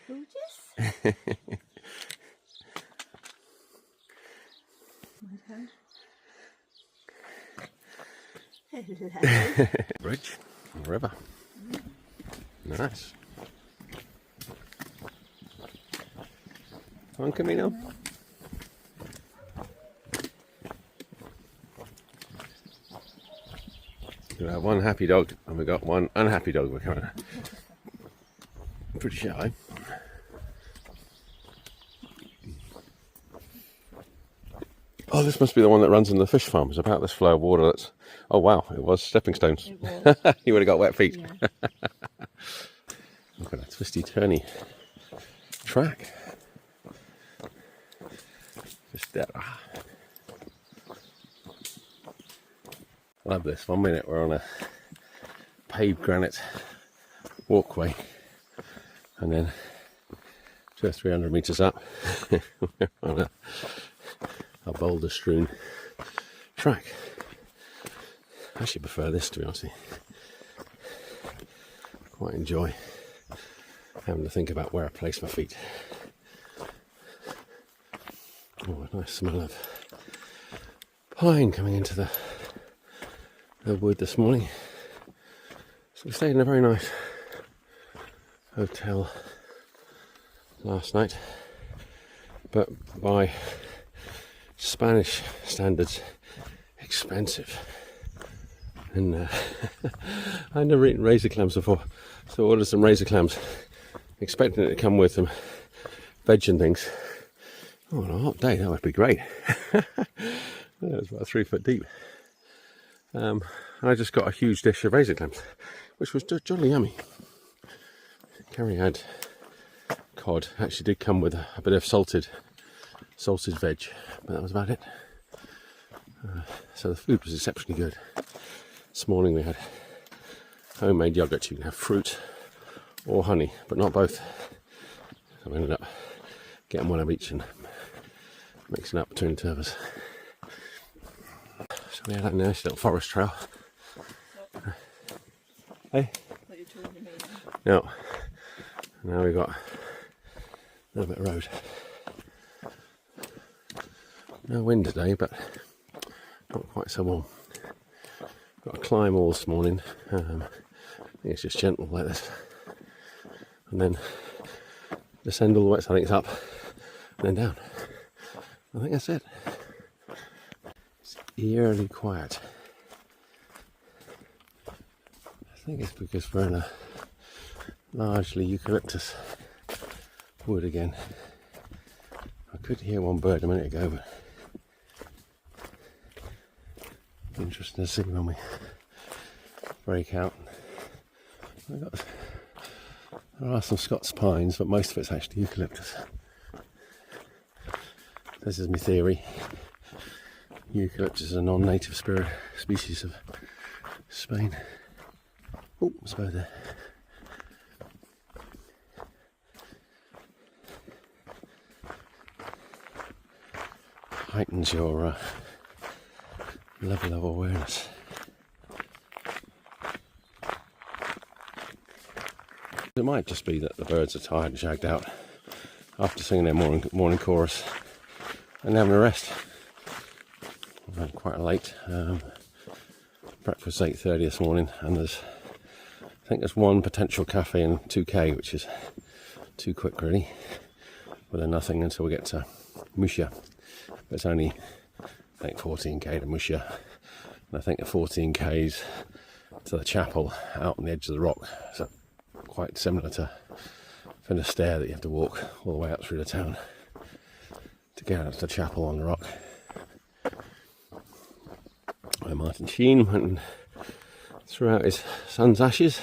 gorgeous. Hello. Bridge, river. Nice. Come on, Camino. We have one happy dog and we got one unhappy dog. We're coming. Pretty shy. Oh, this must be the one that runs in the fish farm. It's about this flow of water that's... Oh wow, it was stepping stones. It was. You would have got wet feet. Yeah. Look at that twisty turny track. Fisterra. Love this. 1 minute we're on a paved granite walkway, and then 200 or 300 metres up we're on a boulder strewn track. I actually prefer this, to be honest with you. Quite enjoy having to think about where I place my feet. Oh, a nice smell of pine coming into the wood this morning. So we stayed in a very nice hotel last night, but by Spanish standards, expensive. And I'd never eaten razor clams before, so I ordered some razor clams, expecting it to come with some veg and things. Oh, on a hot day, that would be great. It was about 3 foot deep. And I just got a huge dish of razor clams, which was jolly yummy. Carrie had cod. Actually did come with a bit of salted veg, but that was about it. So the food was exceptionally good. This morning we had homemade yogurt. You can have fruit or honey, but not both. So we ended up getting one of each and mixing up between the two of us. So we had that nice little forest trail. Hey? No. Now we've got a little bit of road. No wind today, but not quite so warm. Got to climb all this morning. I think it's just gentle like this. And then descend all the way, so I think it's up and then down. I think that's it. It's eerily quiet. I think it's because we're in a largely eucalyptus wood again. I could hear one bird a minute ago, but interesting to see when we break out. There are some Scots pines, but most of it's actually eucalyptus. This is my theory. Eucalyptus is a non-native species of Spain. Oh, there's a bird there. Heightens your level of awareness. It might just be that the birds are tired and shagged out after singing their morning chorus and having a rest. I've had quite a late breakfast, 8:30 this morning, and I think there's one potential cafe in 2k, which is too quick really, but then nothing until we get to Muxia. But it's only, I think, 14k to Muxia, and I think the 14k's to the chapel out on the edge of the rock. So quite similar to Fisterra, that you have to walk all the way up through the town to get out to the chapel on the rock. Where Martin Sheen went and threw out his son's ashes.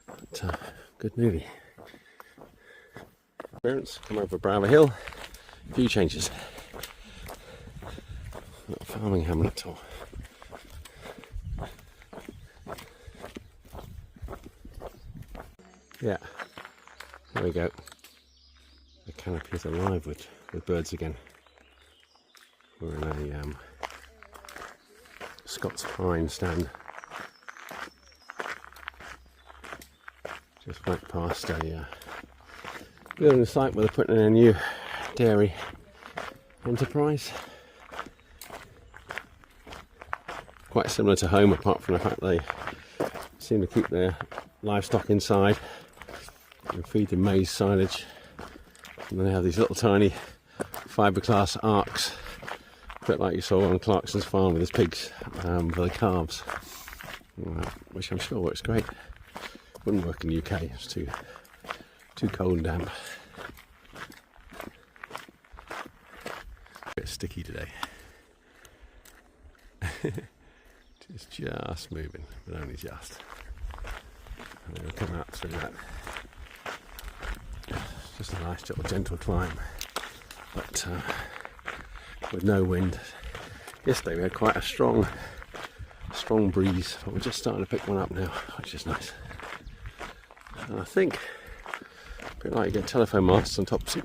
But, good movie. Parents come over Brava Hill. A few changes. Not a farming hamlet or yeah, there we go. The canopy is alive with birds again. We're in a Scots pine stand. Just went past a building a site where they're putting in a new dairy enterprise. Quite similar to home, apart from the fact they seem to keep their livestock inside and feed them maize silage. And then they have these little tiny fiberglass arcs, a bit like you saw on Clarkson's farm with his pigs for the calves, which I'm sure works great. Wouldn't work in the UK, it's too cold and damp. A bit sticky today. It's just moving, but only just. And it'll come out through that. It's just a nice little gentle climb, but with no wind. Yesterday we had quite a strong breeze, but we're just starting to pick one up now, which is nice. And I think, a bit like you get telephone masts on tops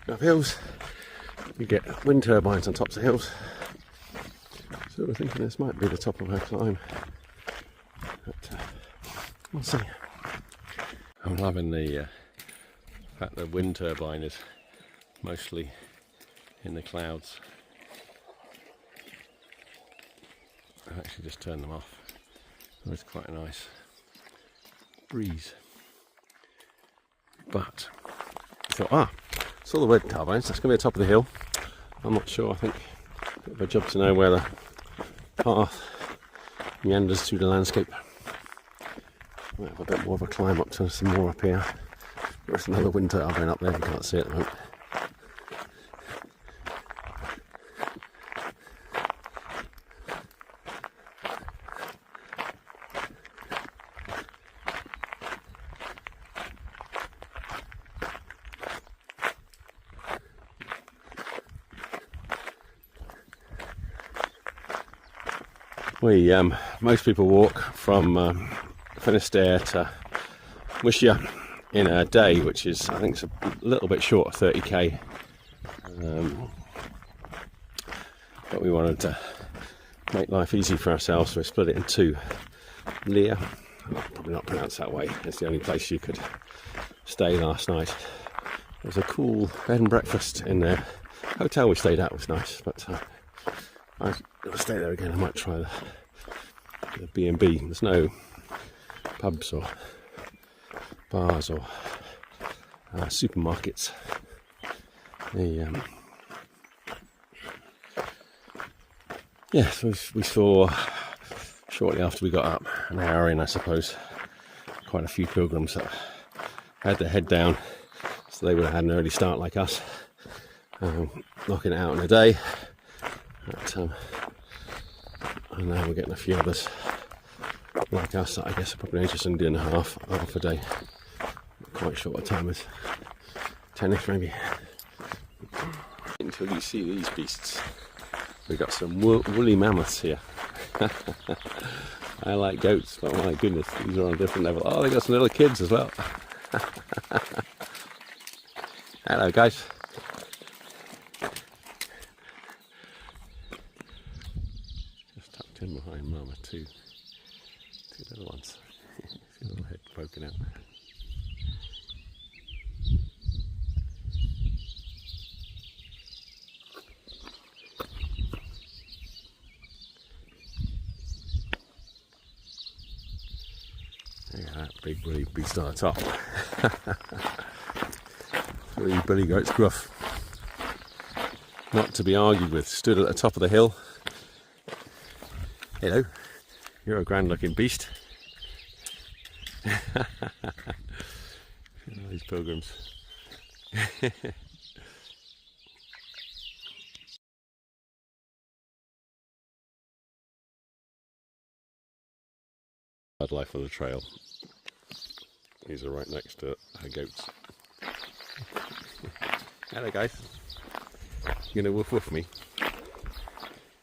of hills, you get wind turbines on tops of hills. So we're thinking this might be the top of our climb, but we'll see. I'm loving the fact the wind turbine is mostly in the clouds. I've actually just turned them off. So it's quite a nice breeze. But I thought, saw the wind turbines, that's going to be the top of the hill. I'm not sure, I think a bit of a job to know where the path meanders through the landscape. Might have a bit more of a climb up to some more up here. There's another wind turbine up there, you can't see it at the moment. Most people walk from Fisterra to Muxia in a day, which is, I think, it's a little bit short of 30k. But we wanted to make life easy for ourselves, so we split it in two. Lires, probably not pronounced that way, it's the only place you could stay last night. There was a cool bed and breakfast in the hotel we stayed at, was nice, but I'll stay there again. I might try the B&B. There's no pubs or bars or supermarkets. So we saw, shortly after we got up, an hour in I suppose, quite a few pilgrims that had their head down, so they would have had an early start like us, knocking it out in a day. But, and now we're getting a few others like us that I guess are probably interested in doing half a day. Quite short a time with tennis maybe. Until you see these beasts. We've got some woolly mammoths here. I like goats, but my goodness, these are on a different level. Oh, they got some little kids as well. Hello guys. In behind Mama, two little ones. See a little head poking out. Look at that big woolly beast on the top. Three billy goats gruff. Not to be argued with. Stood at the top of the hill. Hello, you're a grand looking beast. These pilgrims. Wildlife on the trail. These are right next to our goats. Hello guys. You gonna woof woof me?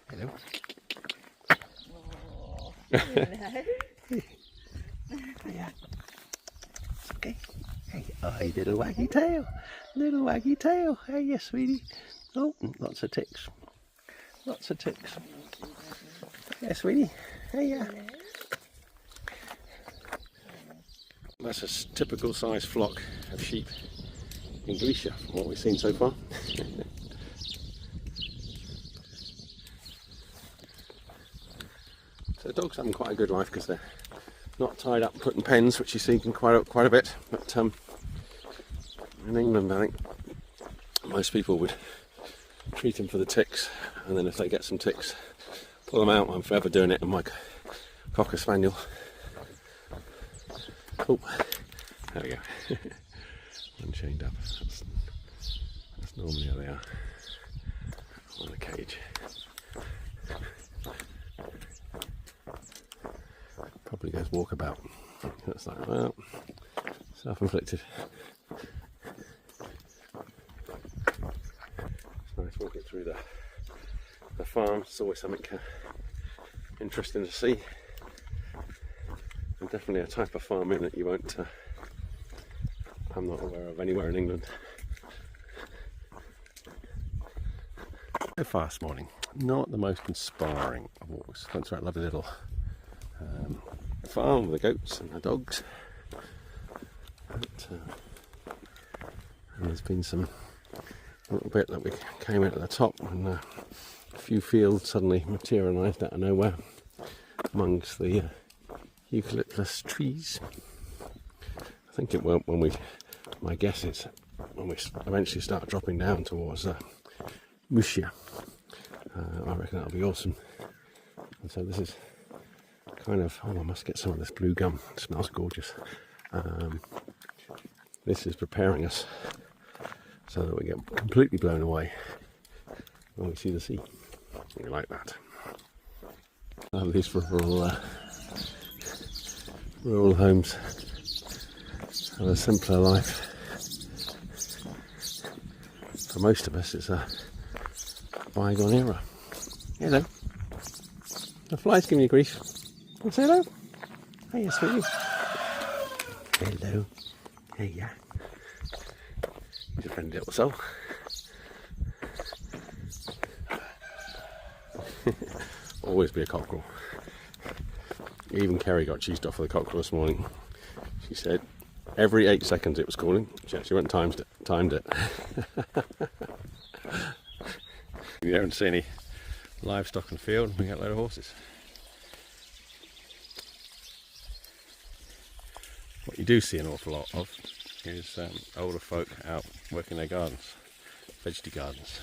Hello. Yeah. Okay. Hey, hey, little waggy tail. Little waggy tail. Hey, yes, sweetie. Oh, lots of ticks. Lots of ticks. Yeah, sweetie. Hey, yeah. That's a typical size flock of sheep in Galicia from what we've seen so far. So the dogs having quite a good life because they're not tied up and put in pens, which you see quite a bit. But in England, I think most people would treat them for the ticks, and then if they get some ticks, pull them out. I'm forever doing it in my Cocker Spaniel. Oh, there we go. One chained up. That's normally how they are on a cage. Probably goes walkabout. That's like, well, self-inflicted. It's nice walking through the farm. It's always something interesting to see. And definitely a type of farming that you won't, I'm not aware of anywhere in England. So far this morning, not the most inspiring of walks. Went through that lovely little farm with the goats and the dogs. And there's been a little bit that we came in at the top, and a few fields suddenly materialised out of nowhere amongst the eucalyptus trees. I think it won't my guess is when we eventually start dropping down towards Muxia. I reckon that'll be awesome. And so this is kind of, I must get some of this blue gum. It smells gorgeous. This is preparing us so that we get completely blown away when we see the sea. We like that. At least for rural homes have a simpler life. For most of us, it's a bygone era. Hello. The fly's giving you grief. Want to say hello? Hiya, sweetie. Hello. Hey, yeah. He's a friendly little soul. Always be a cockerel. Even Kerry got cheesed off with a cockerel this morning. She said every 8 seconds it was calling. She actually went and timed it. You don't see any livestock in the field, we got a load of horses. What you do see an awful lot of is older folk out working their gardens, veggie gardens,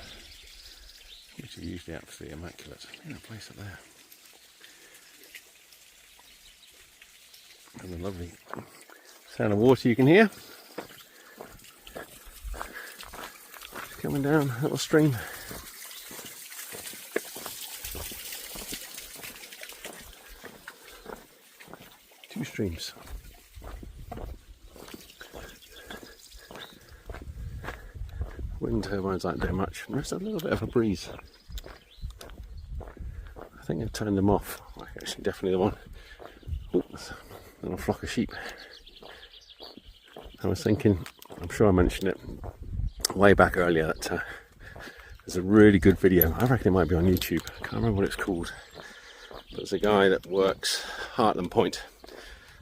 which are usually absolutely immaculate. Look at that place up there. And the lovely sound of water you can hear. It's coming down a little stream. Two streams. Wind turbines aren't doing much. There's a little bit of a breeze. I think I've turned them off. Actually, definitely the one. Oh, a little flock of sheep. I was thinking, I'm sure I mentioned it way back earlier, that there's a really good video. I reckon it might be on YouTube. I can't remember what it's called. But there's a guy that works Hartland Point,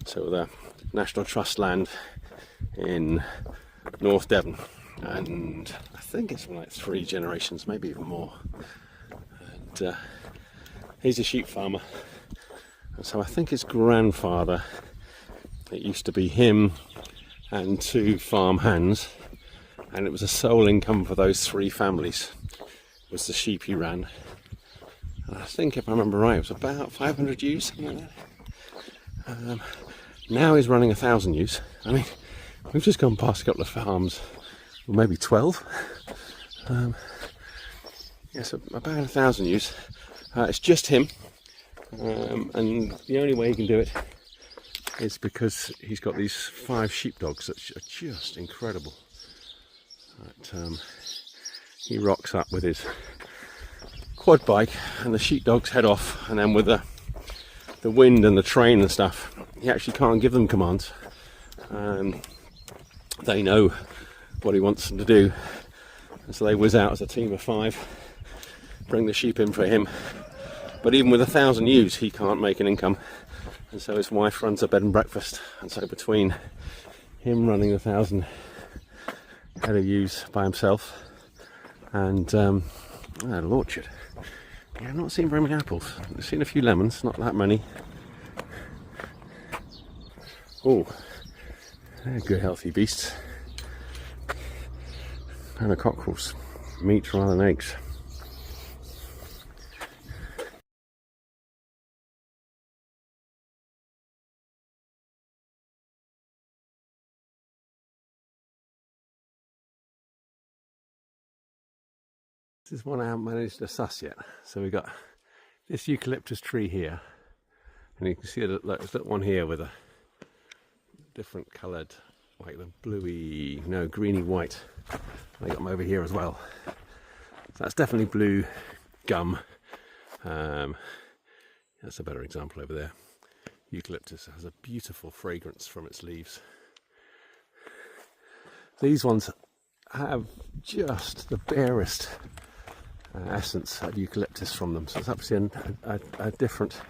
so the National Trust land in North Devon. And I think it's from like 3 generations, maybe even more. And he's a sheep farmer. And so I think his grandfather, it used to be him and 2 farm hands, and it was a sole income for those 3 families, was the sheep he ran. And I think, if I remember right, it was about 500 ewes, something like that. Now he's running 1,000 ewes. I mean, we've just gone past a couple of farms, or maybe 12. Yeah, so about 1,000 ewes. It's just him. And the only way he can do it is because he's got these 5 sheepdogs that are just incredible. He rocks up with his quad bike and the sheepdogs head off, and then with the wind and the train and stuff, he actually can't give them commands. They know what he wants them to do, and so they whiz out as a team of 5, bring the sheep in for him. But even with 1,000 ewes, he can't make an income, and so his wife runs a bed and breakfast. And so between him running 1,000 had a use by himself, and I had an orchard. Yeah, I've not seen very many apples. I've seen a few lemons, not that many. Oh, they're good healthy beasts. And the cockerels, meat rather than eggs. This is one I haven't managed to suss yet. So we've got this eucalyptus tree here, and you can see there's a little one here with a different coloured, like the bluey, no, greeny white. I got them over here as well. So that's definitely blue gum. That's a better example over there. Eucalyptus has a beautiful fragrance from its leaves. These ones have just the barest essence of eucalyptus from them, so it's actually a different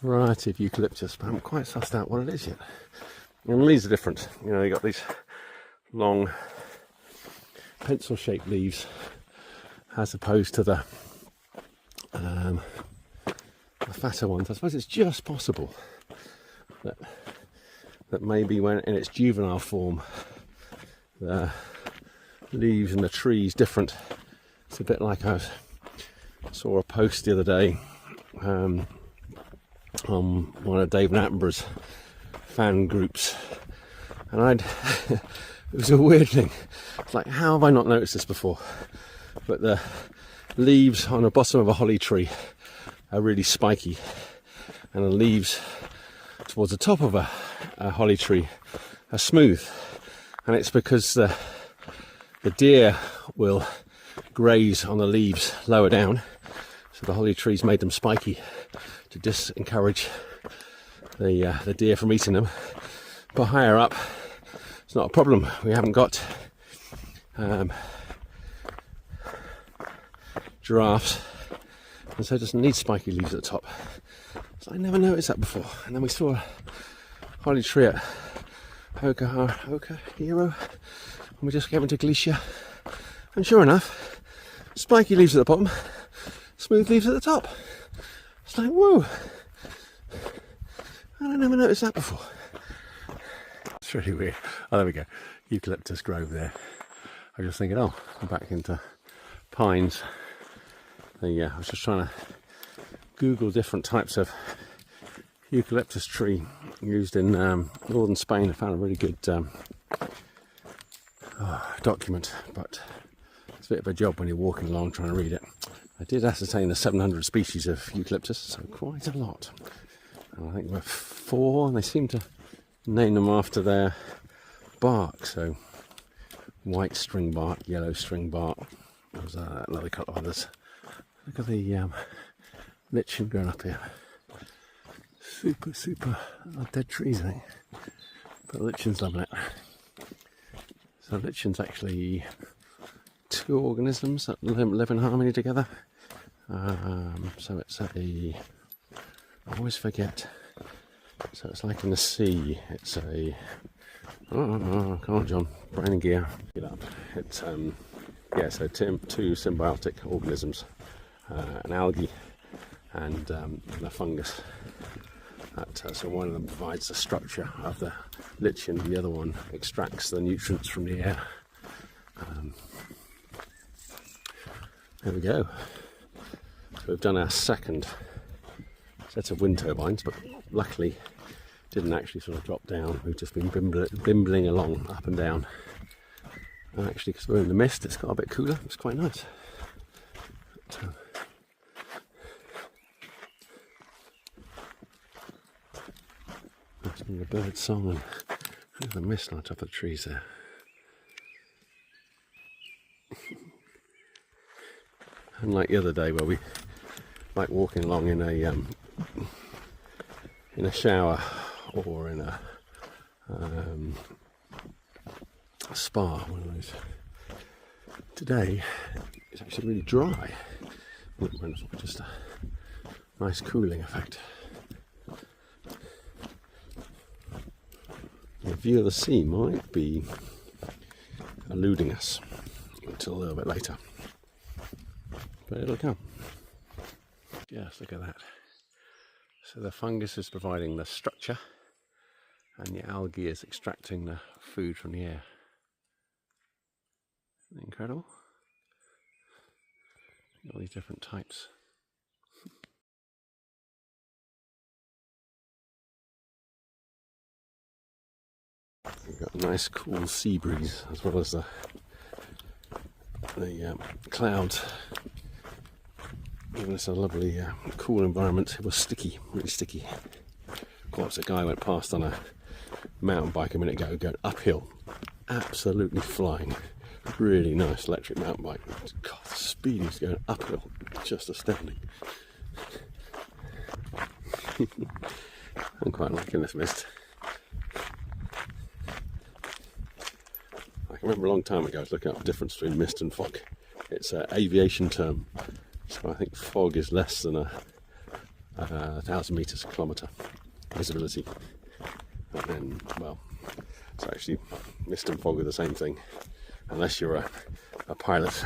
variety of eucalyptus, but I haven't quite sussed out what it is yet. And the leaves are different, you know, you got these long pencil shaped leaves as opposed to the fatter ones. I suppose it's just possible that maybe when in its juvenile form the leaves in the trees different. It's a bit like I saw a post the other day on one of David Attenborough's fan groups, and it was a weird thing. It's like, how have I not noticed this before? But the leaves on the bottom of a holly tree are really spiky, and the leaves towards the top of a holly tree are smooth, and it's because the deer will graze on the leaves lower down, so the holly trees made them spiky to discourage the deer from eating them. But higher up, it's not a problem. We haven't got giraffes, and so it doesn't need spiky leaves at the top. So I never noticed that before. And then we saw a holly tree at Hoka Hero, and we just came into Galicia, and sure enough, spiky leaves at the bottom, smooth leaves at the top. It's like, whoa! And I never noticed that before. It's really weird. Oh, there we go. Eucalyptus grove there. I was just thinking, oh, I'm back into pines. I was just trying to Google different types of eucalyptus tree used in northern Spain. I found a really good document, but it's a bit of a job when you're walking along trying to read it. I did ascertain the 700 species of eucalyptus, so quite a lot. And I think there were 4, and they seem to name them after their bark. So white string bark, yellow string bark. There was another couple of others. Look at the lichen growing up here. Super dead trees, I think. But lichen's loving it. So lichen's actually 2 organisms that live in harmony together. So it's I always forget. So it's like in the sea. It's a come on, John, brain and gear. Get up. It's so 2 symbiotic organisms, an algae and a fungus. So one of them provides the structure of the lichen, the other one extracts the nutrients from the air. There we go. So we've done our second set of wind turbines, but luckily didn't actually sort of drop down. We've just been bimbling along, up and down. And actually, because we're in the mist, it's got a bit cooler. It's quite nice. Listening to the bird song and look at the mist on top of the trees there. Unlike the other day where we like walking along in a shower or in a spa, one of those. Today it's actually really dry. Just a nice cooling effect. The view of the sea might be eluding us until a little bit later. But it'll come. Yes, look at that. So the fungus is providing the structure and the algae is extracting the food from the air. Isn't it incredible? All these different types. We've got a nice cool sea breeze as well as the clouds. Giving us a lovely cool environment. It was sticky, really sticky. Of course, a guy went past on a mountain bike a minute ago going uphill, absolutely flying. Really nice electric mountain bike. God, the speed he's going uphill, just astounding. I'm quite liking this mist. I can remember a long time ago I was looking up the difference between mist and fog. It's an aviation term, so I think fog is less than 1,000 metres a kilometre visibility. And then, well, so actually mist and fog are the same thing, unless you're a pilot.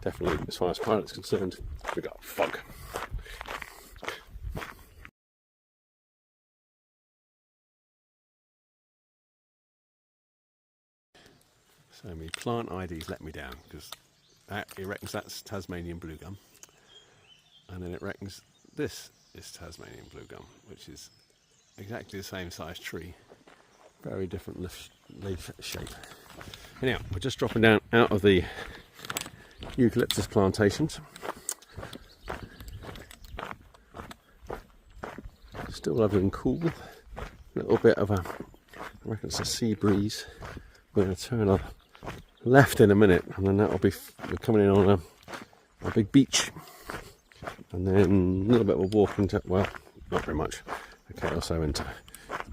Definitely, as far as pilots concerned, we've got fog. So my plant ID's let me down because it reckons that's Tasmanian blue gum, and then it reckons this is Tasmanian blue gum, which is exactly the same size tree, very different leaf shape. Anyhow, we're just dropping down out of the eucalyptus plantations. Still lovely and cool. A little bit of I reckon it's a sea breeze. We're going to turn our left in a minute, and then that'll be we're coming in on a big beach, and then a little bit of a walk into, well, not very much. Okay, also into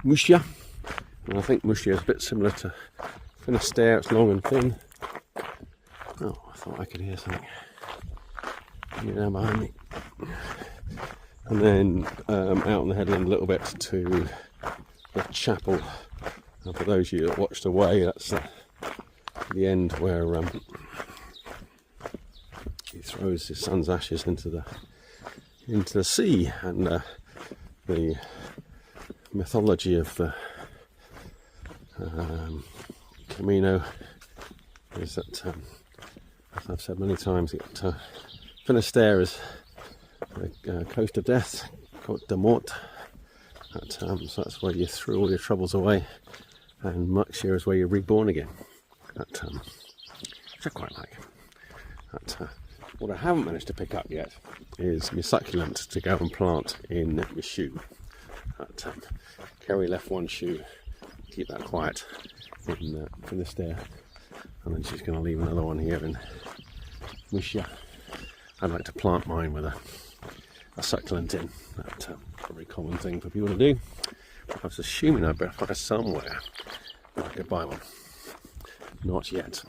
Muxia, and I think Muxia is a bit similar to Fisterra. It's long and thin. Oh, I thought I could hear something. You're down behind me. And then out on the headland a little bit to the chapel. And for those of you that watched away, that's the end where he throws his son's ashes into the sea, and the mythology of the Camino is that, as I've said many times, Fisterra is the coast of death, Côte de Mort. So that's where you threw all your troubles away, and Muxia is where you're reborn again. Which I quite like. What I haven't managed to pick up yet is my succulent to go and plant in my shoe. Kerry left one shoe, keep that quiet in Fisterra, and then she's going to leave another one here in Muxia. I'd like to plant mine with a succulent in. That's a very common thing for people to do. I was assuming I'd better find somewhere I could buy one. Not yet.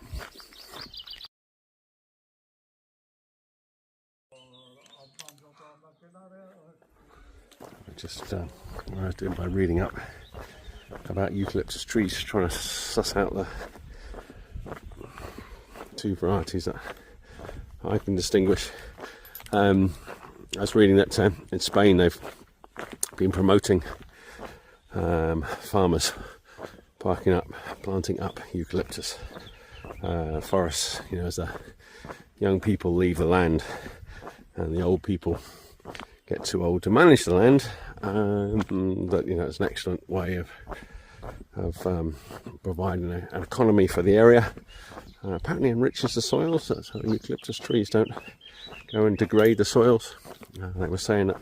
Just what I was doing by reading up about eucalyptus trees, trying to suss out the two varieties that I can distinguish. I was reading that in Spain they've been promoting farmers planting up eucalyptus forests, as the young people leave the land and the old people get too old to manage the land. That it's an excellent way of providing an economy for the area. Apparently enriches the soils, so eucalyptus trees don't go and degrade the soils. They were saying that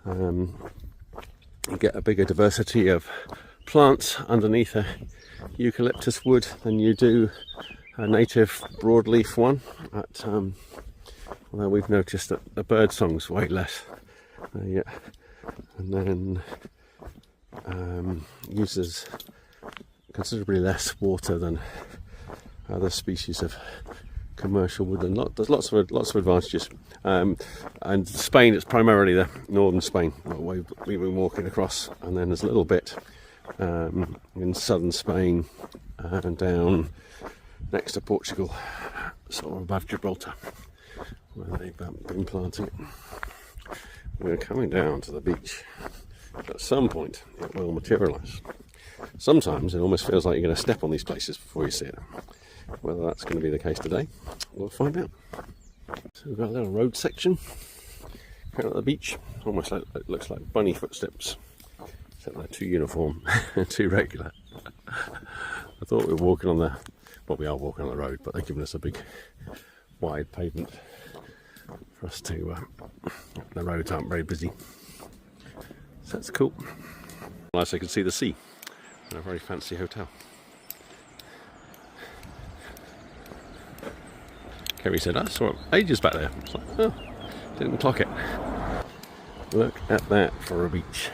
you get a bigger diversity of plants underneath a eucalyptus wood than you do a native broadleaf one. Although we've noticed that the bird song's way less, and then uses considerably less water than other species of commercial woodland. There's lots of advantages. And Spain, it's primarily the northern Spain we've been walking across, and then there's a little bit in southern Spain and down next to Portugal, sort of above Gibraltar, where they've been planting it. We're coming down to the beach. At some point it will materialise. Sometimes it almost feels like you're going to step on these places before you see it. Whether that's going to be the case today, we'll find out. So we've got a little road section out at the beach. Almost like it looks like bunny footsteps, except they're too uniform, too regular. I thought we were walking on the, well, we are walking on the road, but they're giving us a big wide pavement for us to, the roads aren't very busy. So that's cool. Nice, I can see the sea and a very fancy hotel. Kerry said, I saw it ages back there. I was like, oh, didn't clock it. Look at that for a beach.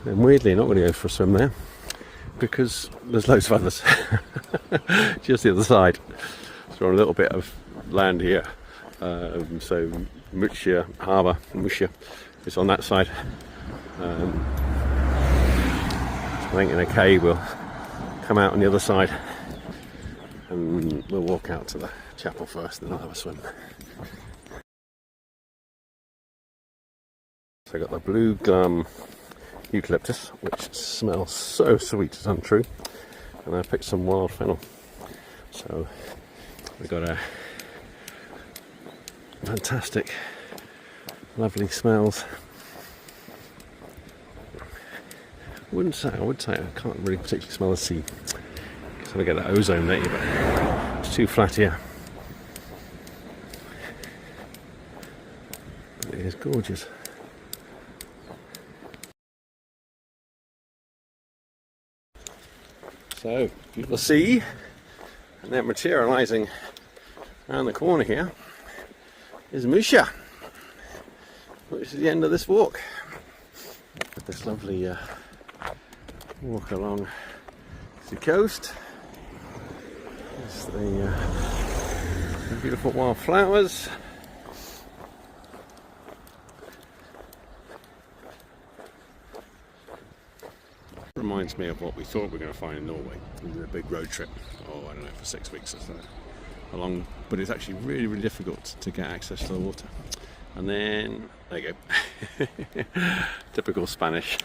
And weirdly, not going to go for a swim there because there's loads of others. Just the other side. So we're on a little bit of land here. So Muxia harbour, Muxia, is on that side. I think in a cave we'll come out on the other side and we'll walk out to the chapel first and then I'll have a swim. So I got the blue gum eucalyptus, which smells so sweet it's untrue, and I picked some wild fennel. So we got a fantastic, lovely smells. I would say I can't really particularly smell the sea. So I get that ozone later, but it's too flat here. But it is gorgeous. So, beautiful sea, and then materialising around the corner here is Muxia, which is the end of this walk. With this lovely walk along the coast. There's the beautiful wild flowers. Reminds me of what we thought we were going to find in Norway. We did a big road trip, I don't know, for 6 weeks or so along, but it's actually really, really difficult to get access to the water. And then, there you go. Typical Spanish.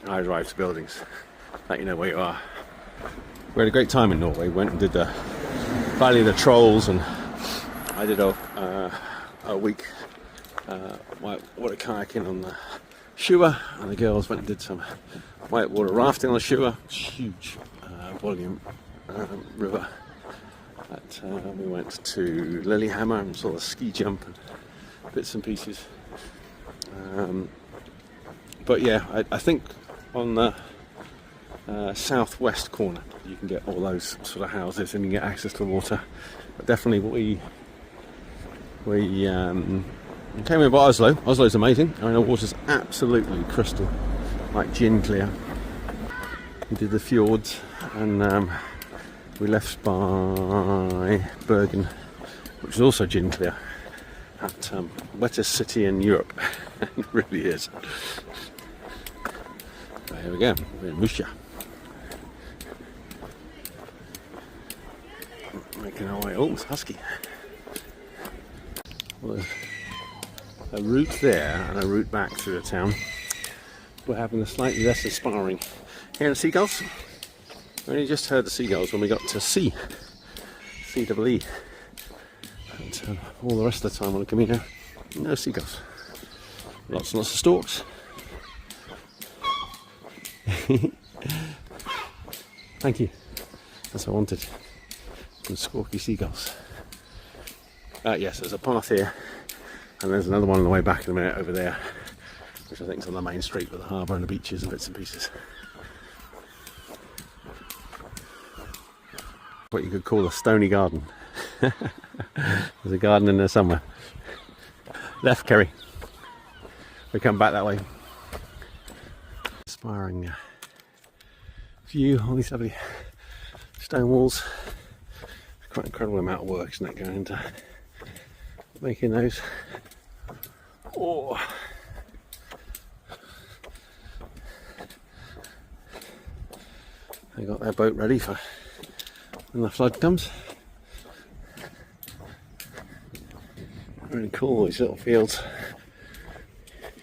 I drive to buildings, let you know where you are. We had a great time in Norway. Went and did the Valley of the Trolls, and I did a week whitewater kayaking on the Sjøa, and the girls went and did some whitewater rafting on the Sjøa. Huge volume river. We went to Lillehammer and saw the ski jump and bits and pieces. But yeah, I think on the southwest corner you can get all those sort of houses and you can get access to the water. But definitely we came in by Oslo. Oslo's amazing. I mean, the water's absolutely crystal, like gin clear. We did the fjords and we left by Bergen, which is also gin clear, at wettest city in Europe. It really is. But here we go, we're in Muxia. Making our way, oh, it's husky. Well, a route there and a route back through the town. We're having a slightly less inspiring. Hearing the seagulls? We only just heard the seagulls when we got to C. C-double-E. And all the rest of the time on the Camino, no seagulls. Lots and lots of storks. Thank you. That's what I wanted. Some squawky seagulls. Yes, there's a path here, and there's another one on the way back in a minute over there, which I think is on the main street with the harbour and the beaches and bits and pieces. What you could call a stony garden. There's a garden in there somewhere. Left, Kerry. We come back that way. Inspiring view on these lovely stone walls. Quite an incredible amount of work, isn't it, going into making those. Oh, They got their boat ready for when the flood comes. Really cool, these little fields.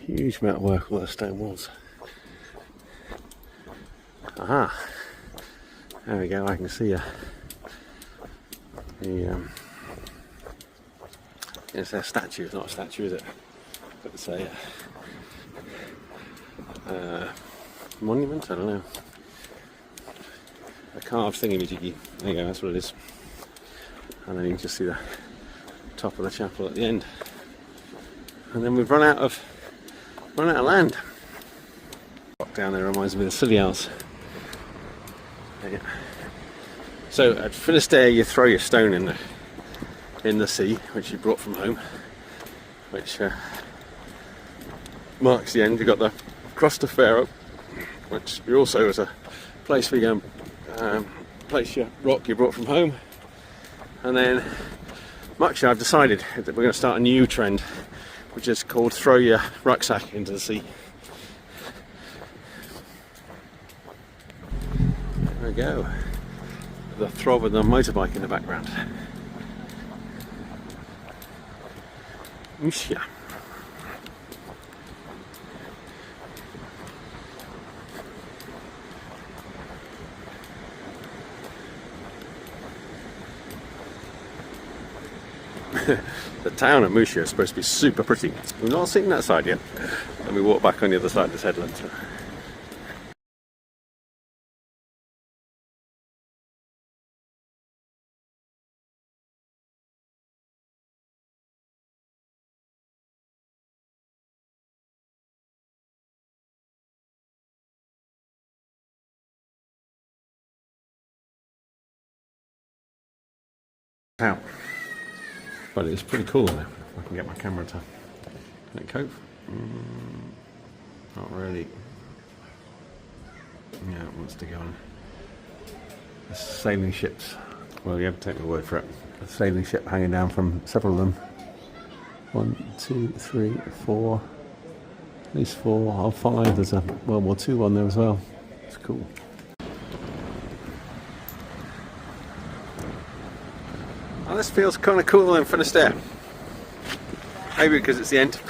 Huge amount of work with those stone walls. Aha! There we go, I can see it's a statue, it's not a statue, is it? But it's a monument, I don't know. A carved thingy-majiggy. There you go, that's what it is. And then you can just see the top of the chapel at the end. And then we've run out of land. Down there reminds me of the Scilly Owls. Yeah. So at Fisterra you throw your stone in the sea, which you brought from home, which marks the end. You've got the Cross to Pharaoh, which also is a place where you go and place your rock you brought from home. And then Muxia, I've decided that we're going to start a new trend, which is called throw your rucksack into the sea. There we go. The throb of the motorbike in the background. Muxia. The town of Muxia is supposed to be super pretty. We've not seen that side yet. And we walk back on the other side of this headland. Out. But it's pretty cool if I can get my camera to. Can it cope? Not really. Yeah, it wants to go on. The sailing ships. Well, you have to take my word for it. A sailing ship hanging down from several of them. 1, 2, 3, 4. At least 4 or 5. There's a World War II one there as well. It's cool. Oh, this feels kind of cool in Fisterra. Maybe because it's the end.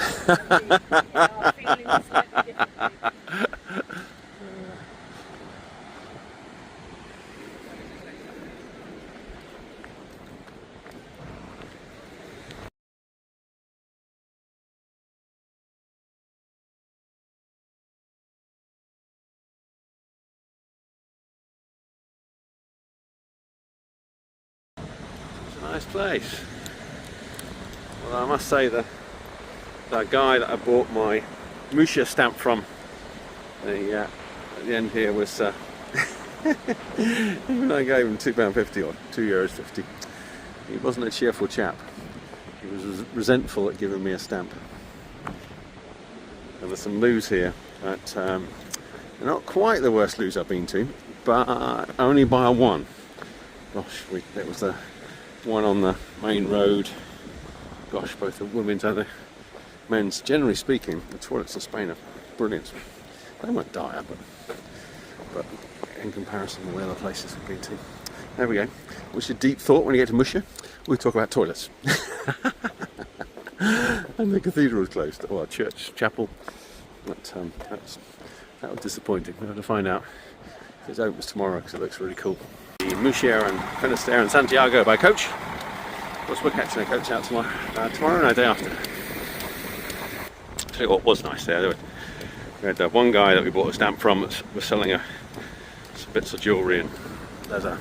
Nice place. Well, I must say the guy that I bought my Muxia stamp from, at the end here was even I gave him £2.50 or €2.50. He wasn't a cheerful chap. He was resentful at giving me a stamp. And there's some loos here that they're not quite the worst loos I've been to, but only by one. Gosh, it was the one on the main road. Gosh, both the women's and the men's. Generally speaking, the toilets in Spain are brilliant. They weren't dire, but in comparison to the other places we've been to. There we go. What's your deep thought when you get to Muxia? We talk about toilets. And the cathedral is closed. Well, church, chapel. But that was disappointing. We'll have to find out if it opens tomorrow because it looks really cool. Muxia and Fisterra and Santiago by coach. Of course, we're catching a coach out tomorrow and the day after. Tell you what was nice there. We had one guy that we bought a stamp from that was selling some bits of jewellery and leather,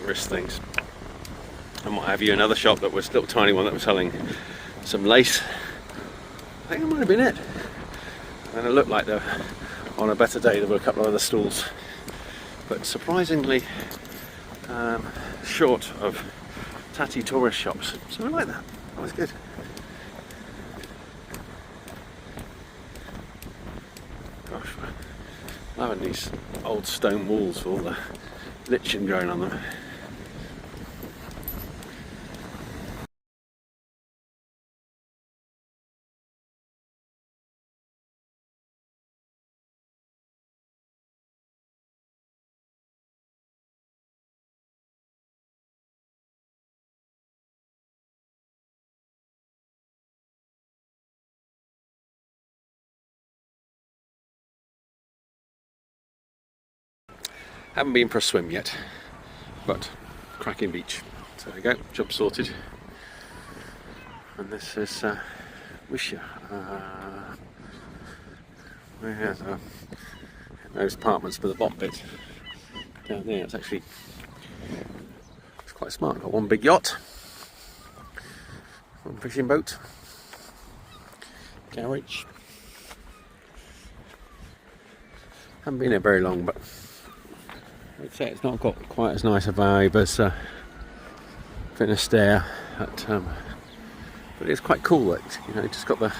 wrist things, and what have you. Another shop that was a little tiny one that was selling some lace. I think that might have been it. And it looked like on a better day there were a couple of other stalls, but surprisingly short of tatty tourist shops. So I like that. That was good. Gosh, loving these old stone walls with all the lichen growing on them. Haven't been for a swim yet, but cracking beach. So there we go, job sorted. And this is Muxia. There's those apartments with the bottom bit down there. It's quite smart. Got one big yacht, one fishing boat, garage. Haven't been there very long, but I'd say it's not got quite as nice a vibe as Fisterra. But it's quite cool. Just got the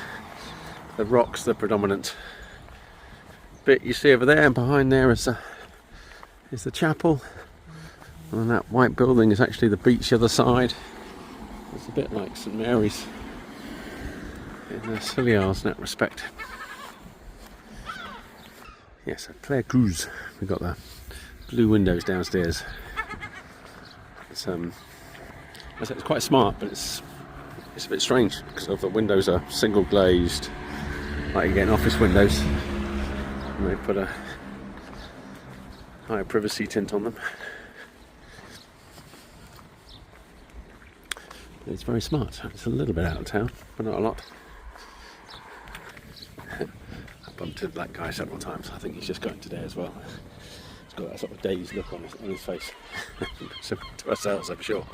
rocks, the predominant bit you see over there, and behind there is the chapel, and that white building is actually the beach the other side. It's a bit like St Mary's in Lires in that respect. Yes, a clear cruise. We've got the blue windows downstairs. It's quite smart, but it's a bit strange because the windows are single glazed, like you get in office windows. And they put a higher privacy tint on them. But it's very smart. It's a little bit out of town, but not a lot. I bumped into that guy several times. I think he's just going today as well. He's got that sort of dazed look on his face. Similar to ourselves, I'm sure.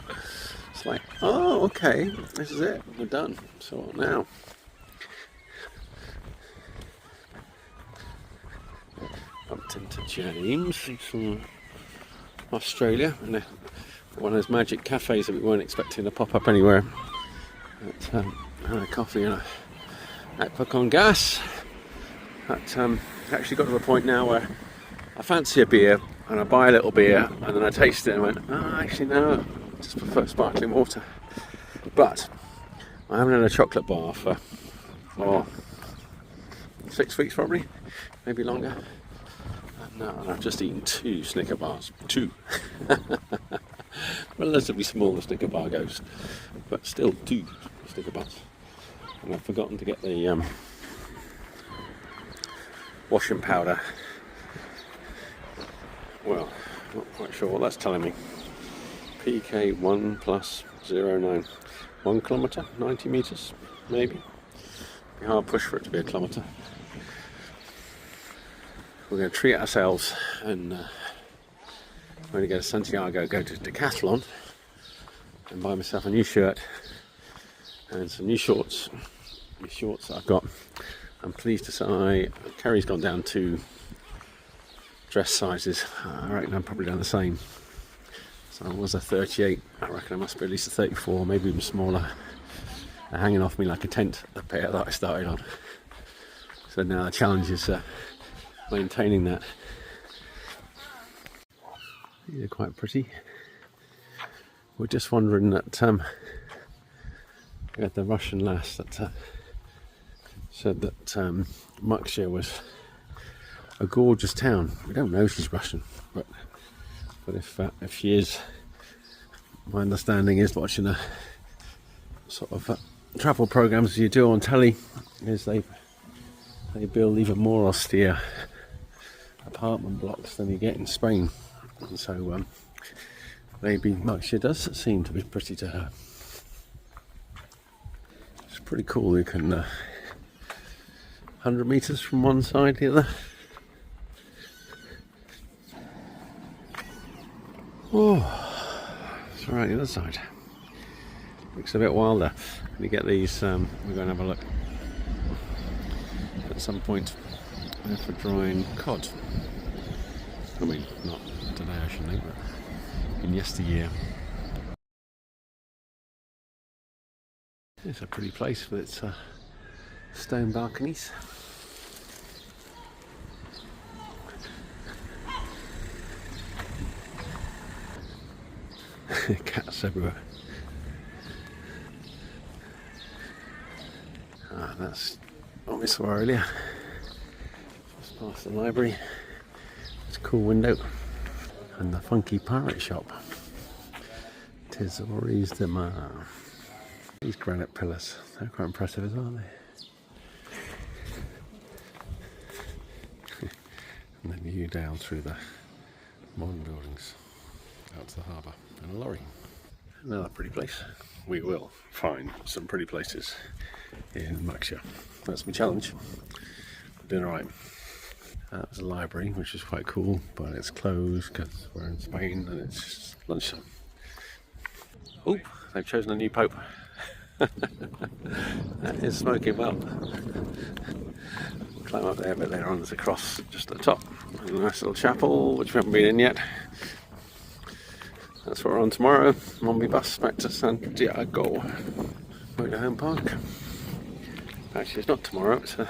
It's like, oh, okay, this is it. We're done. So what now? Bumped into James from Australia, and one of those magic cafes that we weren't expecting to pop up anywhere. Had a coffee and a notebook on gas. Actually got to the point now where I fancy a beer and I buy a little beer and then I taste it and I went, actually no, I just prefer sparkling water. But I haven't had a chocolate bar for 6 weeks probably, maybe longer. No, and I've just eaten 2 Snicker bars. 2. Relatively small the Snicker bar goes, but still 2 Snicker bars. And I've forgotten to get the washing powder. Well, not quite sure what that's telling me. PK1 plus 09. 1 kilometre, 90 metres, maybe. Be hard push for it to be a kilometre. We're going to treat ourselves and we're going to go to Santiago, go to Decathlon and buy myself a new shirt and some new shorts. The shorts I've got, I'm pleased to say Kerry's gone down to dress sizes. I reckon I'm probably down the same. So I was a 38, I reckon I must be at least a 34, maybe even smaller. They're hanging off me like a tent, the pair that I started on. So now the challenge is maintaining that. These are quite pretty. We're just wondering that we had the Russian lass that said that Muxia was a gorgeous town. We don't know if she's Russian, but if she is, my understanding is watching a sort of travel programs you do on telly is they build even more austere apartment blocks than you get in Spain, and so maybe Muxia does seem to be pretty to her. It's pretty cool. You can 100 metres from one side to the other. Oh, it's right the other side. Looks a bit wilder. When you get these, we're going to have a look at some point for drying cod. I mean, not today I should think, but in yesteryear. It's a pretty place with its stone balconies. Cats everywhere. That's what we saw earlier. Just past the library. It's a cool window. And the funky pirate shop. Tesori's de Mar. These granite pillars, they're quite impressive as well, aren't they? And then you down through the Modern buildings out to the harbour and a lorry. Another pretty place. We will find some pretty places in Muxia. That's my challenge. I'm doing alright. That was a library, which is quite cool, but it's closed because we're in Spain and it's lunchtime. Oh, they've chosen a new pope. That is smoking well. Climb up there a bit later on. There's a cross just at the top. A nice little chapel, which we haven't been in yet. That's what we're on tomorrow. I'm on my bus back to Santiago. Motorhome Park. Actually, it's not tomorrow, it's a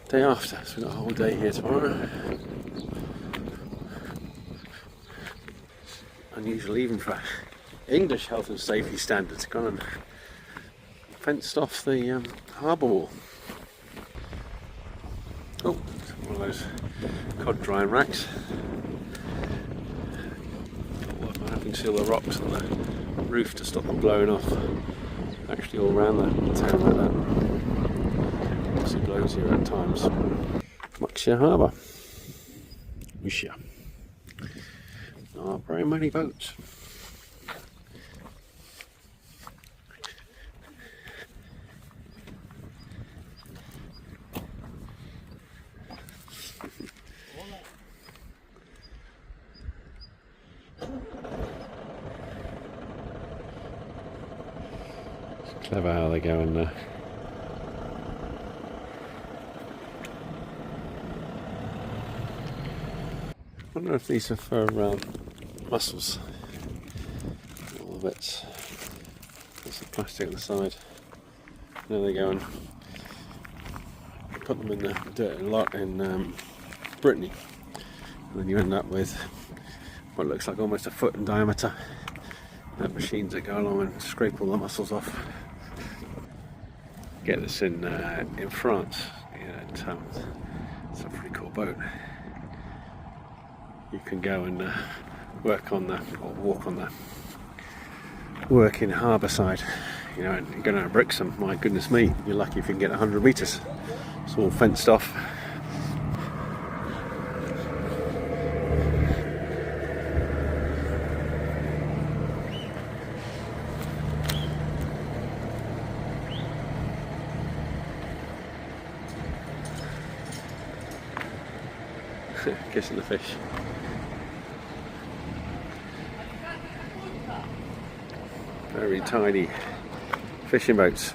day after, so we've got a whole day here tomorrow. Unusual even for English health and safety standards. Gone and fenced off the harbour wall. Oh, one of those cod drying racks. I can see all the rocks on the roof to stop them blowing off. Actually all around the town like that. Obviously blows here at times. Muxia Harbour. Muxia. Not very many boats. Clever how they go in there. I wonder if these are for mussels. All the bits. There's some plastic on the side. There they go and put them in the dirt a lot in Brittany. And then you end up with what looks like almost a foot in diameter. Machines that go along and scrape all the mussels off. Get this in France. Yeah, it's a pretty cool boat. You can go and work on the, or walk on the working harbour side, you know, and go down bricks, and my goodness me, you're lucky if you can get 100 metres. It's all fenced off. Kissing the fish. Very tiny fishing boats.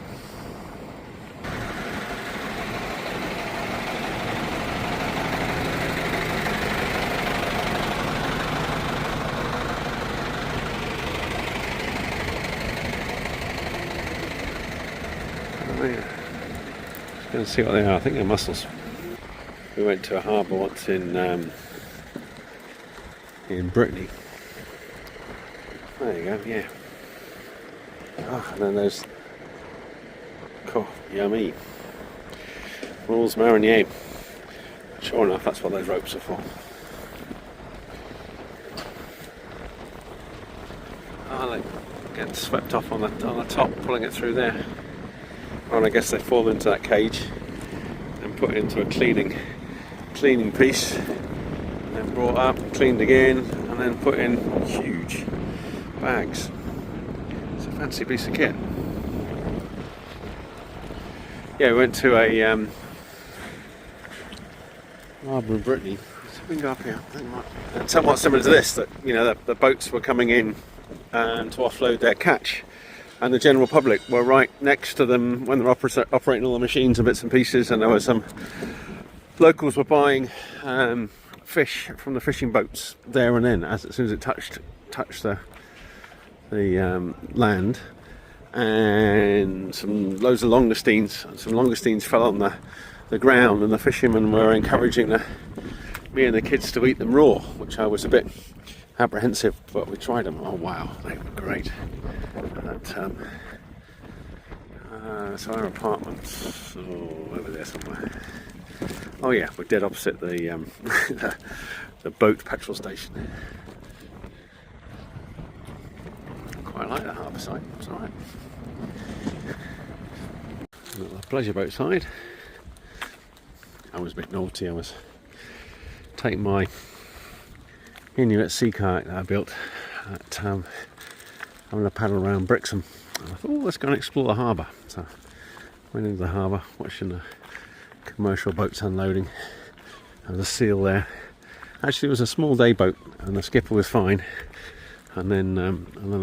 Oh, yeah. Just going to see what they are. I think they're mussels. We went to a harbour once in Brittany. There you go, yeah. Oh, and then there's yummy Rules Marinier. Sure enough, that's what those ropes are for. Oh, they get swept off on the top, pulling it through there. Well, I guess they fall into that cage and put into a cleaning piece, and then brought up, cleaned again, and then put in huge bags. It's a fancy piece of kit. Yeah, we went to a harbour in Brittany. So we can go up here. It's somewhat similar to this, that you know the boats were coming in to offload their catch, and the general public were right next to them when they're operating all the machines and bits and pieces, and there were some locals were buying fish from the fishing boats there and then, as soon as it touched the land, and loads of langoustines. Some langoustines fell on the ground, and the fishermen were encouraging me and the kids to eat them raw, which I was a bit apprehensive, but we tried them. Oh wow, they were great. So our apartments, over there somewhere. Oh yeah, we're dead opposite the the boat petrol station. Quite like the harbour side, it's alright. The pleasure boat side. I was a bit naughty, I was taking my Inuit sea kayak that I built at having a paddle around Brixham. And I thought, oh, let's go and explore the harbour. So went into the harbour, watching the commercial boats unloading. There was a seal there. Actually, it was a small day boat, and the skipper was fine. And then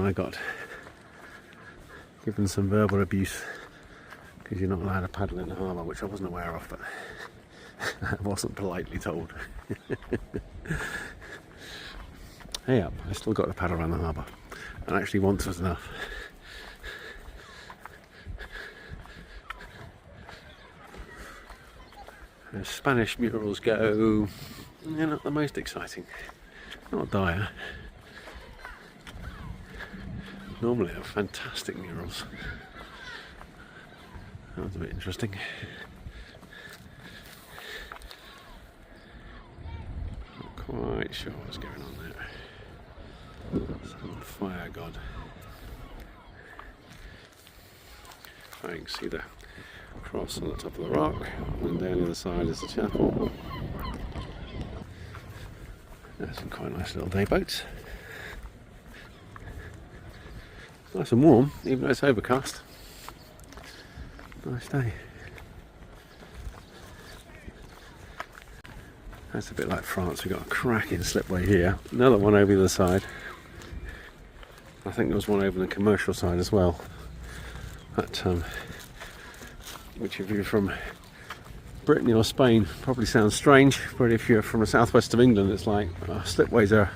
I got given some verbal abuse because you're not allowed to paddle in the harbour, which I wasn't aware of, but I wasn't politely told. Hey up, I still got to paddle around the harbour, and actually once was enough. As Spanish murals go, they're not the most exciting, not dire. Normally they're fantastic murals. That was a bit interesting. Not quite sure what's going on there. Some fire god. I can see the cross on the top of the rock, and down the other side is the chapel. There's some quite nice little day boats. Nice and warm, even though it's overcast. Nice day. That's a bit like France. We've got a cracking slipway here. Another one over the other side. I think there was one over the commercial side as well. That, which if you're from Brittany or Spain probably sounds strange, but if you're from the southwest of England, it's like slipways are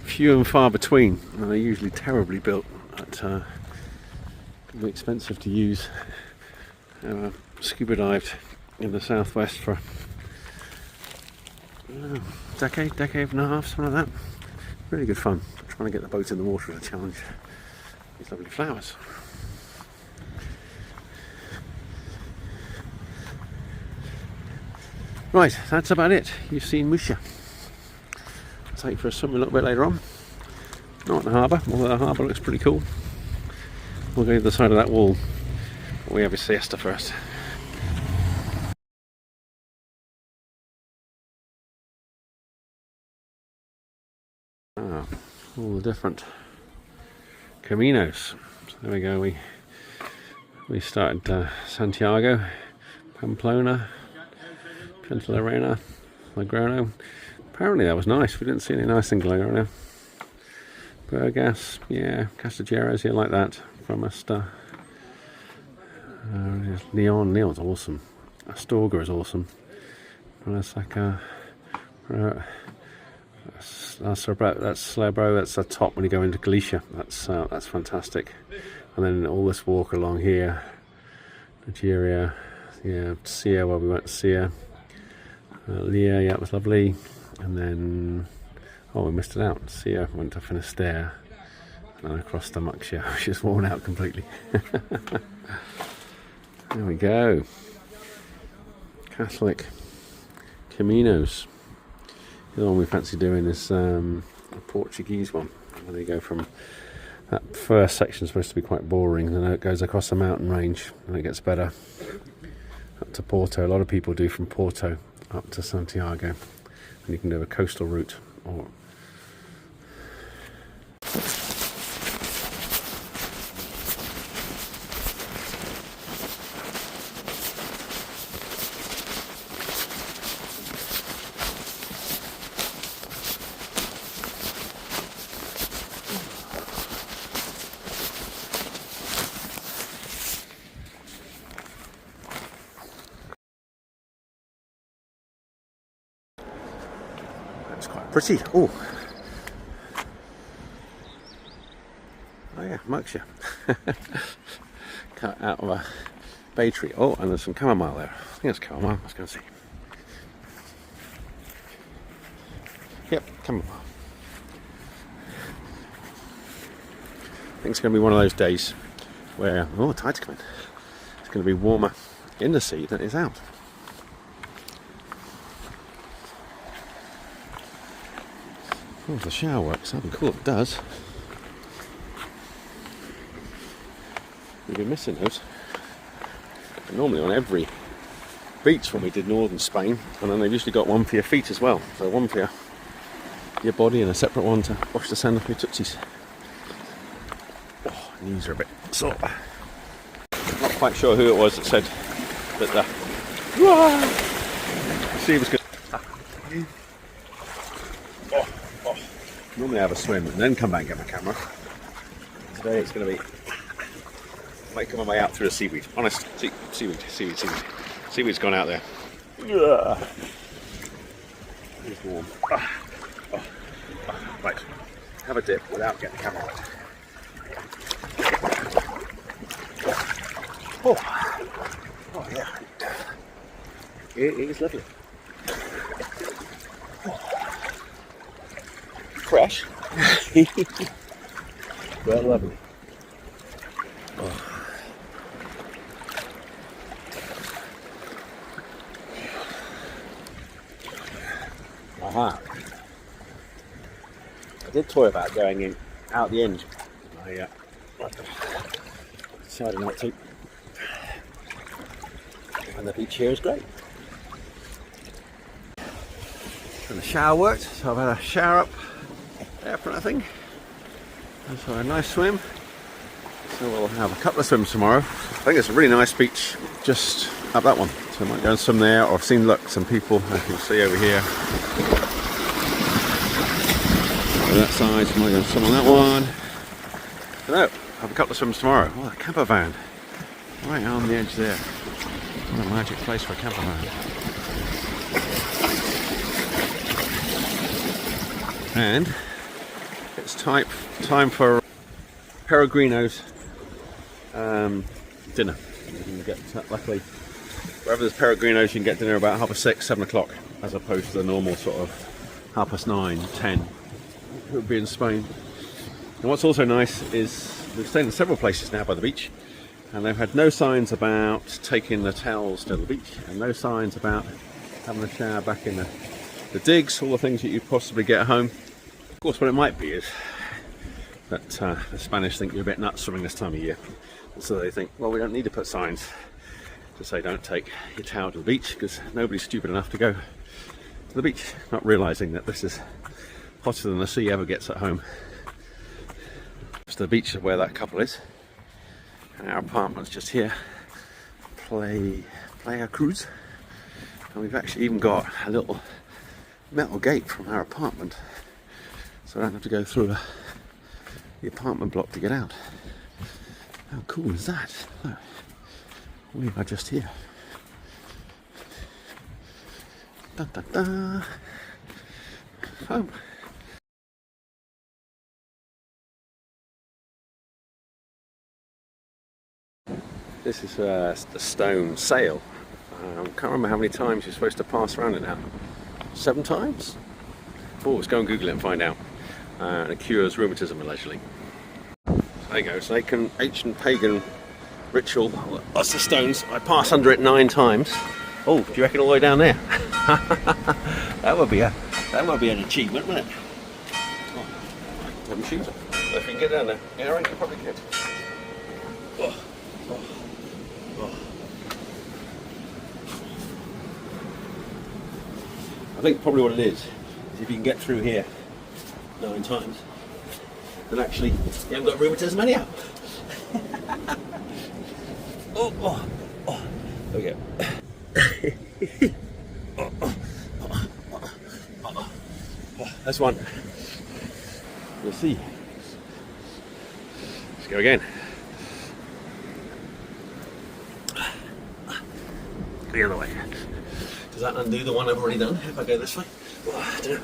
few and far between, and they're usually terribly built. Can be expensive to use. Scuba dived in the southwest for decade and a half, something like that. Really good fun. Trying to get the boat in the water is a challenge. These lovely flowers. Right, that's about it. You've seen Muxia. I'll take you for a swim a little bit later on. Not in the harbour, although the harbour looks pretty cool. We'll go to the side of that wall. We have a siesta first. All the different Caminos. So there we go. We started Santiago, Pamplona, Pintalarena, Logroño. Apparently that was nice. We didn't see any nice in Logroño. Burgas, yeah, Castellanos, yeah, like that. From Leon's awesome. Astorga is awesome. That's like that's Slebro. That's the top when you go into Galicia. That's fantastic. And then all this walk along here, Nigeria, yeah, Sia, where we went to Sia, Lires, yeah, it was lovely. And then we missed it out. Sia went to Fisterra, and across to Muxia, which is worn out completely. There we go. Catholic Caminos. The one we fancy doing is a Portuguese one, where they go from that first section supposed to be quite boring, and then it goes across the mountain range and it gets better up to Porto. A lot of people do from Porto up to Santiago, and you can do a coastal route or pretty. Oh yeah, Muxia. Cut out of a bay tree. Oh, and there's some chamomile there. I think it's chamomile. Let's go and see. Yep, chamomile. I think it's going to be one of those days where tide's coming. It's going to be warmer in the sea than it is out. Oh, if the shower works, that'd be cool if it does. We've been missing those. And normally on every beach when we did northern Spain, and then they've usually got one for your feet as well. So one for your your body and a separate one to wash the sand off your tootsies. Oh, knees are a bit sore. Not quite sure who it was that said that the sea was good. Normally I have a swim and then come back and get my camera. Today it's going to be making my way out through the seaweed. Honest, seaweed. Seaweed's gone out there. It's warm. Right, have a dip without getting the camera wet. Oh yeah, it is lovely. Fresh. Well, lovely. Aha. I did toy about going in out the end. I decided not to. And the beach here is great. And the shower worked, so I've had a shower up there for nothing. And so a nice swim. So we'll have a couple of swims tomorrow. I think it's a really nice beach just up that one. So I might go and swim there, or I've seen some people I can see over here. On that side, so I might go and swim on that one. So no, have a couple of swims tomorrow. Oh, a camper van. Right on the edge there. What a magic place for a camper van. And it's time for Peregrino's dinner. You can get, luckily, wherever there's Peregrino's, you can get dinner about 6:30, 7 o'clock, as opposed to the normal sort of 9:30, 10. It would be in Spain. And what's also nice is we've stayed in several places now by the beach, and they've had no signs about taking the towels to the beach, and no signs about having a shower back in the digs, all the things that you possibly get at home. Of course, what it might be is that the Spanish think you're a bit nuts swimming this time of year, and so they think, well, we don't need to put signs to say don't take your towel to the beach, because nobody's stupid enough to go to the beach, not realising that this is hotter than the sea ever gets at home. So the beach is where that couple is, and our apartment's just here. Playa Crude, and we've actually even got a little metal gate from our apartment, so I don't have to go through the apartment block to get out. How cool is that? Look, we are just here. Da, da, da. Home. This is the stone sail. I can't remember how many times you're supposed to pass around it now. 7 times? Oh, let's go and Google it and find out. And it cures rheumatism allegedly. So there you go, it's an ancient pagan ritual. That's the stones. I pass under it 9 times. Oh, do you reckon all the way down there? that would be an achievement, wouldn't it? Oh, I haven't shoes on. If you can get down there, yeah, I reckon you probably could. Oh. I think probably what it is if you can get through here 9 times, then actually you haven't got rheumatism anyhow. oh. There we go. That's one. We'll see. Let's go again. The other way. Does that undo the one I've already done if I go this way? Oh, I don't know.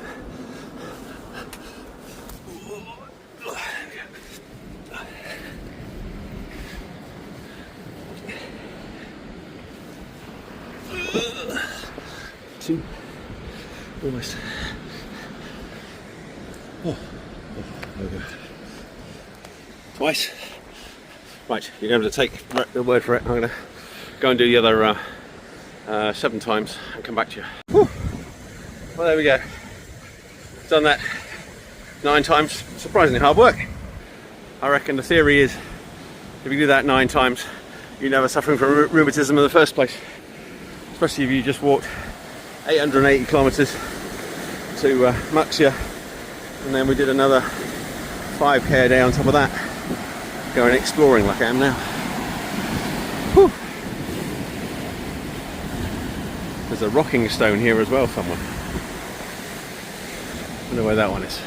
Two. Almost. There we go. Twice. Right, you're going to have to take the word for it. I'm going to go and do the other 7 times and come back to you. Whew. Well, there we go. Done that 9 times. Surprisingly hard work. I reckon the theory is if you do that 9 times, you're never suffering from rheumatism in the first place. Especially if you just walked 880 kilometres to Muxia and then we did another 5k a day on top of that, going exploring like I am now. Whew. There's a rocking stone here as well somewhere. I wonder where that one is.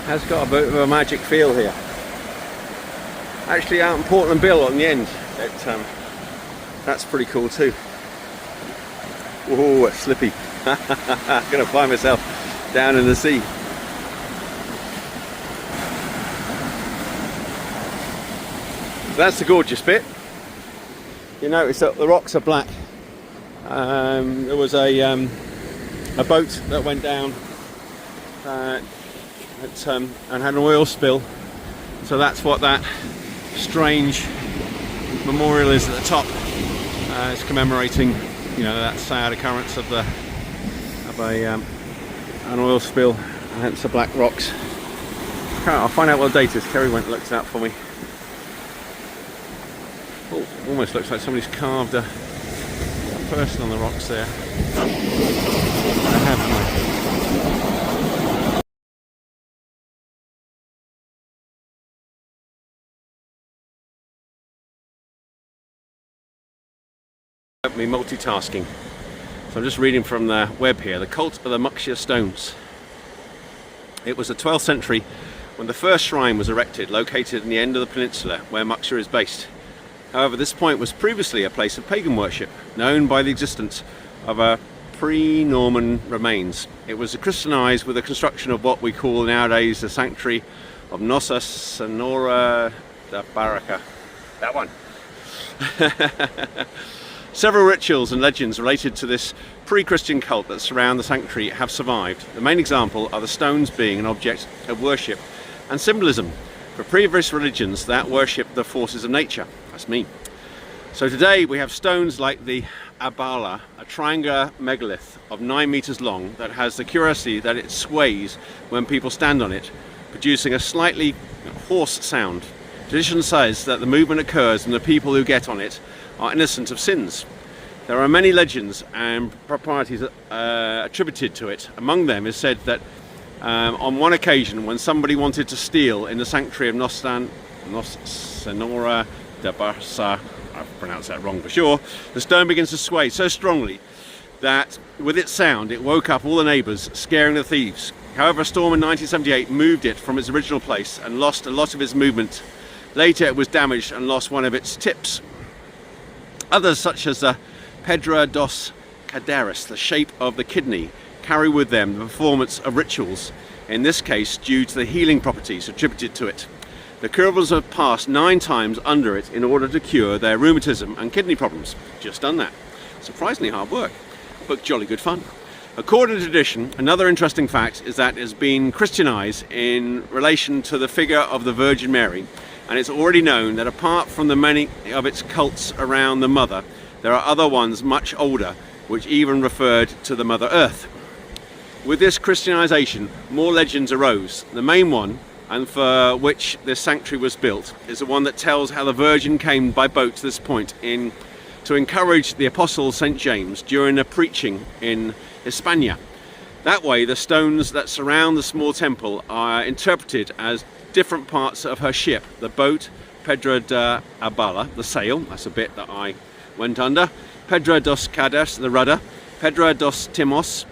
Has got a bit of a magic feel here. Actually out in Portland Bill on the end, that's pretty cool too. Whoa, it's slippy. I'm gonna find myself down in the sea. That's the gorgeous bit. You notice that the rocks are black. There was a boat that went down and had an oil spill, so that's what that strange memorial is at the top. It's commemorating, you know, that sad occurrence of an oil spill, and hence the black rocks. I'll find out what the date is. Kerry went and looked it up for me. Oh, almost looks like somebody's carved a person on the rocks there. I have me multitasking. So I'm just reading from the web here. The cult of the Muxia stones. It was the 12th century when the first shrine was erected, located in the end of the peninsula where Muxia is based. However, this point was previously a place of pagan worship, known by the existence of a pre-Norman remains. It was Christianized with the construction of what we call nowadays the sanctuary of Nossa Senhora da Baraka. That one. Several rituals and legends related to this pre-Christian cult that surround the sanctuary have survived. The main example are the stones being an object of worship and symbolism for previous religions that worship the forces of nature. That's me. So today we have stones like the Abala, a triangular megalith of 9 meters long that has the curiosity that it sways when people stand on it, producing a slightly hoarse sound. Tradition says that the movement occurs when the people who get on it are innocent of sins. There are many legends and proprieties attributed to it. Among them is said that on one occasion when somebody wanted to steal in the sanctuary of Nossa Senhora da Barça, I've pronounced that wrong for sure, the stone begins to sway so strongly that with its sound it woke up all the neighbours, scaring the thieves. However, a storm in 1978 moved it from its original place and lost a lot of its movement. Later it was damaged and lost one of its tips. Others, such as the Pedra dos Caderas, the shape of the kidney, carry with them the performance of rituals, in this case due to the healing properties attributed to it. The Curvals have passed 9 times under it in order to cure their rheumatism and kidney problems. Just done that. Surprisingly hard work, but jolly good fun. According to tradition, another interesting fact is that it has been Christianized in relation to the figure of the Virgin Mary, and it's already known that apart from the many of its cults around the Mother, there are other ones much older, which even referred to the Mother Earth. With this Christianization, more legends arose. The main one, and for which this sanctuary was built, is the one that tells how the Virgin came by boat to this point to encourage the Apostle St. James during a preaching in Hispania. That way, the stones that surround the small temple are interpreted as different parts of her ship. The boat, Pedra da Abala, the sail, that's a bit that I went under. Pedra dos Caderas, the rudder. Pedra dos Timos.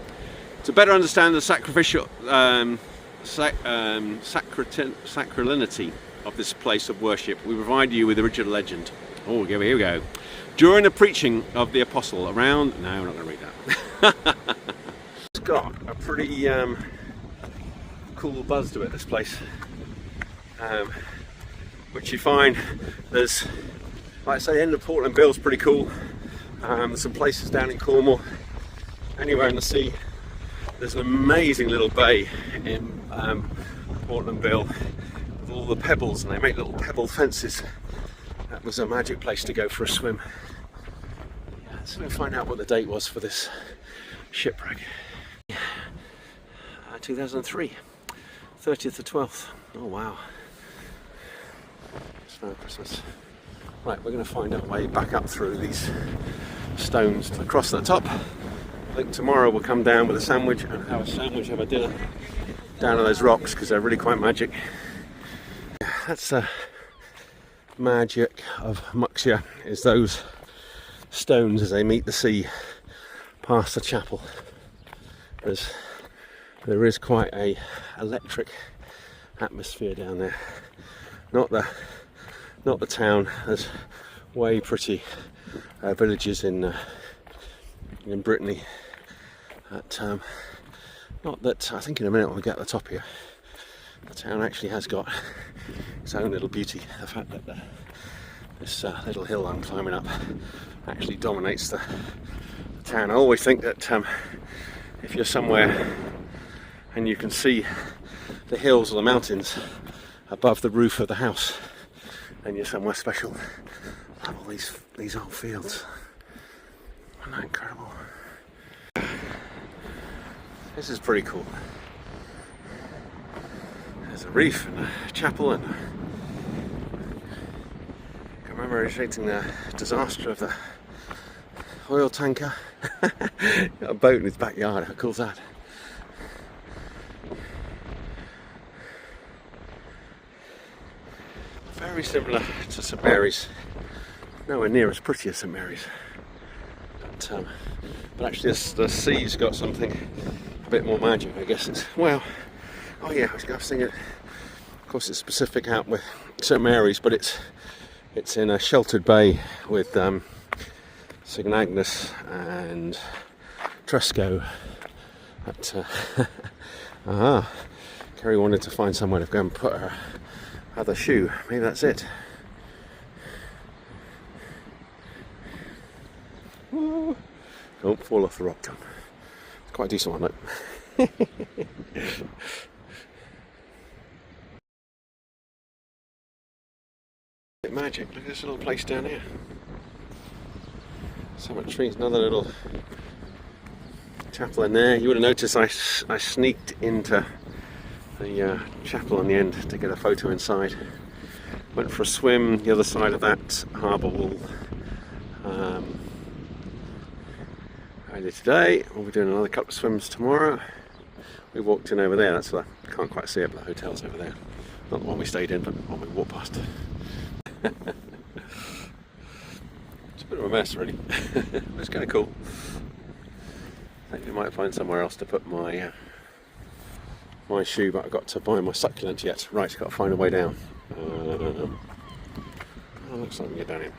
To better understand the sacrificial sacralinity of this place of worship, we provide you with the original legend. Oh, here we go. During the preaching of the apostle around... No, I'm not going to read that. It's got a pretty cool buzz to it, this place. Which you find there's, like I say, the end of Portland Bill's pretty cool. There's some places down in Cornwall, anywhere in the sea. There's an amazing little bay in Portland Bill with all the pebbles, and they make little pebble fences. That was a magic place to go for a swim. Yeah, so we'll find out what the date was for this shipwreck. 2003, 30th to 12th. Oh wow. It's now Christmas. Right, we're going to find our way back up through these stones to across the top. I think tomorrow we'll come down with a sandwich and have a sandwich, have a dinner down on those rocks because they're really quite magic. That's the magic of Muxia, is those stones as they meet the sea past the chapel. There is quite a electric atmosphere down there. Not the town. There's way pretty villages in Brittany. Not that I think in a minute when we get to the top here, the town actually has got its own little beauty. The fact that this little hill I'm climbing up actually dominates the town. I always think that if you're somewhere and you can see the hills or the mountains above the roof of the house, and you're somewhere special. Love all these old fields. Isn't that incredible? This is pretty cool. There's a reef and a chapel, and I can remember relating the disaster of the oil tanker. Got a boat in his backyard. How cool is that? Very similar to St Mary's, nowhere near as pretty as St Mary's, but actually the sea's got something a bit more magic, I guess. It's, well, oh yeah, I was thinking, of course it's specific out with St Mary's, but it's in a sheltered bay with St Agnes and Tresco. Kerry wanted to find somewhere to go and put her other shoe. Maybe that's it. Ooh. Don't fall off the rock, John. It's quite a decent one, look. Magic. Look at this little place down here. So much trees. Another little chapel in there. You would have noticed I sneaked into the chapel on the end to get a photo inside. Went for a swim the other side of that harbour wall earlier today. We'll be doing another couple of swims tomorrow. We walked in over there, that's why I can't quite see it, but the hotel's over there. Not the one we stayed in, but the one we walked past. It's a bit of a mess really. It's kind of cool. I think we might find somewhere else to put my shoe, but I've got to buy my succulent yet. Right, got to find a way down. Looks like we can get down here.